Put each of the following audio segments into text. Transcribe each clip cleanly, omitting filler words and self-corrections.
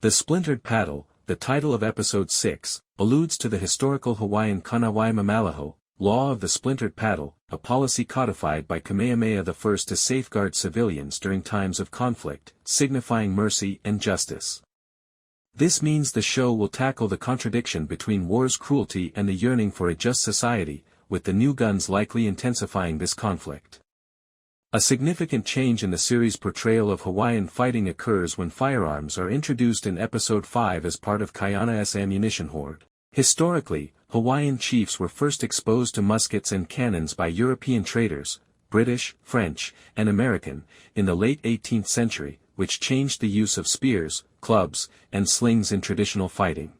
The splintered paddle, the title of Episode 6, alludes to the historical Hawaiian Kanawai Mamalaho, law of the splintered paddle, a policy codified by Kamehameha I to safeguard civilians during times of conflict, signifying mercy and justice. This means the show will tackle the contradiction between war's cruelty and the yearning for a just society, with the new guns likely intensifying this conflict. A significant change in the series' portrayal of Hawaiian fighting occurs when firearms are introduced in Episode 5 as part of Kaʻiana's ammunition hoard. Historically, Hawaiian chiefs were first exposed to muskets and cannons by European traders, British, French, and American, in the late 18th century, which changed the use of spears, clubs, and slings in traditional fighting.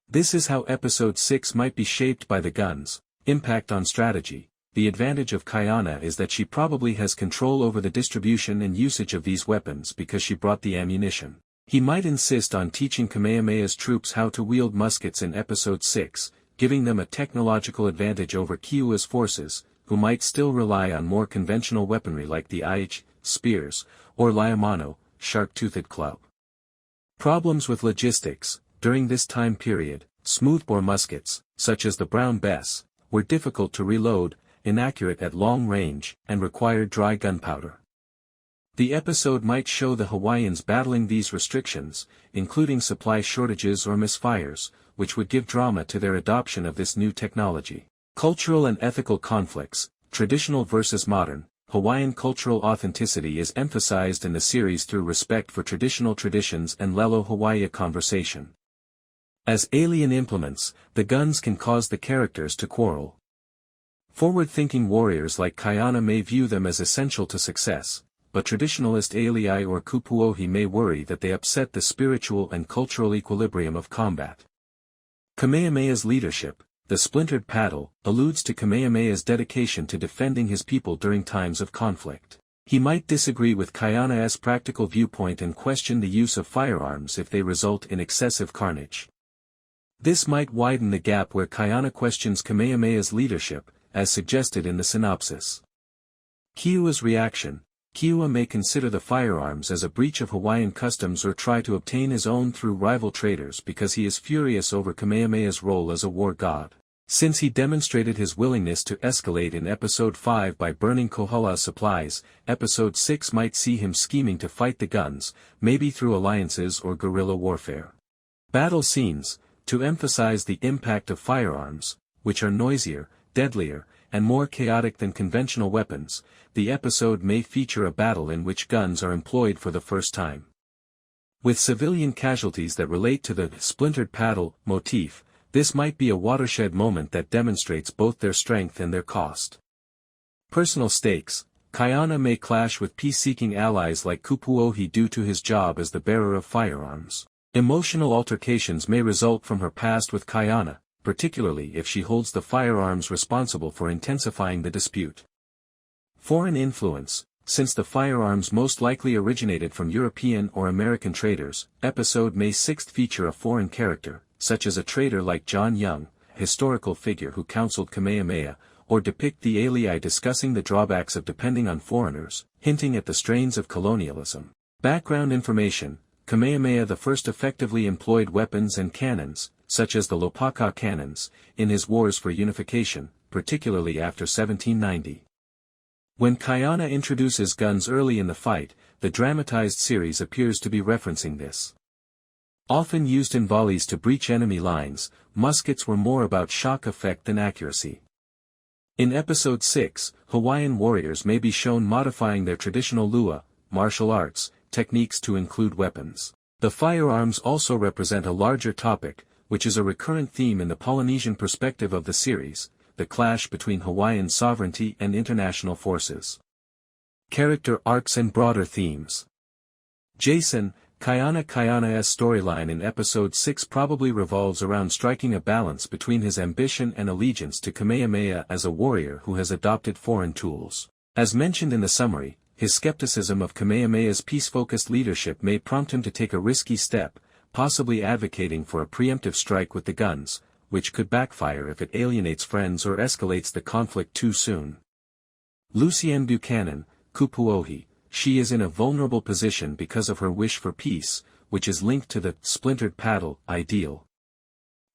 This is how Episode 6 might be shaped by the guns. Impact on strategy. The advantage of Kaʻiana is that she probably has control over the distribution and usage of these weapons because she brought the ammunition. He might insist on teaching Kamehameha's troops how to wield muskets in Episode 6, giving them a technological advantage over Keoua's forces, who might still rely on more conventional weaponry like the aichi, spears, or leiomano, shark-toothed club. Problems with logistics. During this time period, smoothbore muskets, such as the Brown Bess, were difficult to reload, inaccurate at long range, and required dry gunpowder. The episode might show the Hawaiians battling these restrictions, including supply shortages or misfires, which would give drama to their adoption of this new technology. Cultural and ethical conflicts, traditional versus modern. Hawaiian cultural authenticity is emphasized in the series through respect for traditional traditions and lelo Hawaii conversation. As alien implements, the guns can cause the characters to quarrel. Forward-thinking warriors like Kaʻiana may view them as essential to success, but traditionalist alii or kupuohi may worry that they upset the spiritual and cultural equilibrium of combat. Kamehameha's leadership, the splintered paddle, alludes to Kamehameha's dedication to defending his people during times of conflict. He might disagree with Kaʻiana's practical viewpoint and question the use of firearms if they result in excessive carnage. This might widen the gap where Kaʻiana questions Kamehameha's leadership, as suggested in the synopsis. Keoua's reaction. Kiwa may consider the firearms as a breach of Hawaiian customs or try to obtain his own through rival traders because he is furious over Kamehameha's role as a war god. Since he demonstrated his willingness to escalate in Episode 5 by burning Kohala supplies, Episode 6 might see him scheming to fight the guns, maybe through alliances or guerrilla warfare. Battle scenes. To emphasize the impact of firearms, which are noisier, deadlier, and more chaotic than conventional weapons, the episode may feature a battle in which guns are employed for the first time. With civilian casualties that relate to the splintered paddle motif, this might be a watershed moment that demonstrates both their strength and their cost. Personal stakes. Kaʻiana may clash with peace-seeking allies like Kupuohi due to his job as the bearer of firearms. Emotional altercations may result from her past with Kaʻiana, particularly if she holds the firearms responsible for intensifying the dispute. Foreign influence. Since the firearms most likely originated from European or American traders, Episode May 6 feature a foreign character, such as a trader like John Young, a historical figure who counseled Kamehameha, or depict the alii discussing the drawbacks of depending on foreigners, hinting at the strains of colonialism. Background information. Kamehameha I effectively employed weapons and cannons, such as the Lopaka cannons, in his wars for unification, particularly after 1790. When Kaʻiana introduces guns early in the fight, the dramatized series appears to be referencing this. Often used in volleys to breach enemy lines, muskets were more about shock effect than accuracy. In Episode 6, Hawaiian warriors may be shown modifying their traditional lua, martial arts, techniques to include weapons. The firearms also represent a larger topic, which is a recurrent theme in the Polynesian perspective of the series, the clash between Hawaiian sovereignty and international forces. Character arcs and broader themes. Jason, Kaʻiana's storyline in Episode 6 probably revolves around striking a balance between his ambition and allegiance to Kamehameha as a warrior who has adopted foreign tools. As mentioned in the summary, his skepticism of Kamehameha's peace-focused leadership may prompt him to take a risky step, possibly advocating for a preemptive strike with the guns, which could backfire if it alienates friends or escalates the conflict too soon. Lucienne Buchanan, Kupuohi. She is in a vulnerable position because of her wish for peace, which is linked to the splintered paddle ideal.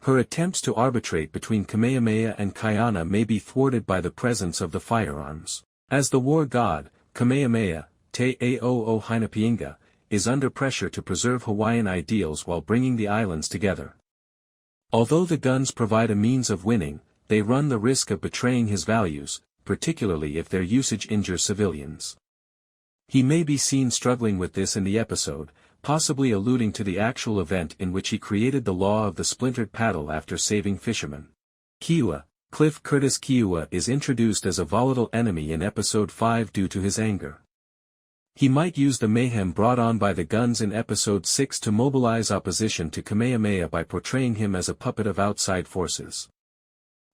Her attempts to arbitrate between Kamehameha and Kaʻiana may be thwarted by the presence of the firearms. As the war god, Kamehameha, Te Ao'o Hainapiinga, is under pressure to preserve Hawaiian ideals while bringing the islands together. Although the guns provide a means of winning, they run the risk of betraying his values, particularly if their usage injures civilians. He may be seen struggling with this in the episode, possibly alluding to the actual event in which he created the law of the splintered paddle after saving fishermen. Kiwa, Cliff Curtis Keoua is introduced as a volatile enemy in episode 5 due to his anger. He might use the mayhem brought on by the guns in episode 6 to mobilize opposition to Kamehameha by portraying him as a puppet of outside forces.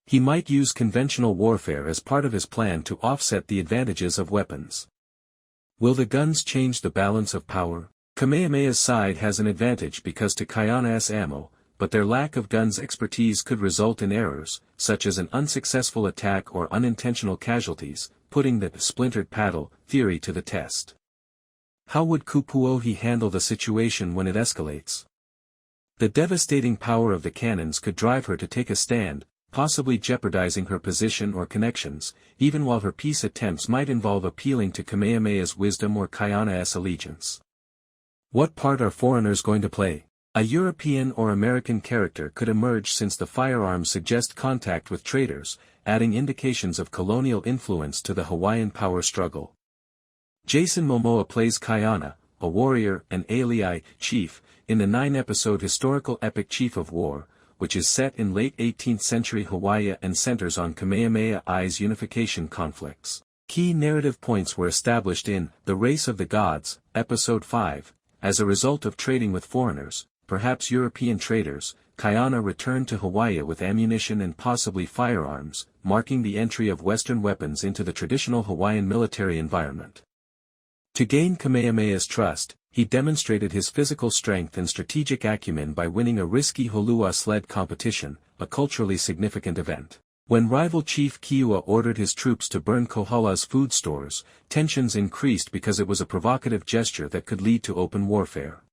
He might use conventional warfare as part of his plan to offset the advantages of weapons. Will the guns change the balance of power? Kamehameha's side has an advantage because to Kaʻiana's ammo, but their lack of guns expertise could result in errors, such as an unsuccessful attack or unintentional casualties, putting the splintered paddle theory to the test. How would Kupuohi handle the situation when it escalates? The devastating power of the cannons could drive her to take a stand, possibly jeopardizing her position or connections, even while her peace attempts might involve appealing to Kamehameha's wisdom or Kaʻiana's allegiance. What part are foreigners going to play? A European or American character could emerge since the firearms suggest contact with traders, adding indications of colonial influence to the Hawaiian power struggle. Jason Momoa plays Kaʻiana, a warrior and alii chief, in the 9-episode historical epic Chief of War, which is set in late 18th century Hawaii and centers on Kamehameha's unification conflicts. Key narrative points were established in The Race of the Gods, Episode 5, as a result of trading with foreigners, perhaps European traders. Kaʻiana returned to Hawaii with ammunition and possibly firearms, marking the entry of Western weapons into the traditional Hawaiian military environment. To gain Kamehameha's trust, he demonstrated his physical strength and strategic acumen by winning a risky holua sled competition, a culturally significant event. When rival chief Kiwa ordered his troops to burn Kohala's food stores, tensions increased because it was a provocative gesture that could lead to open warfare.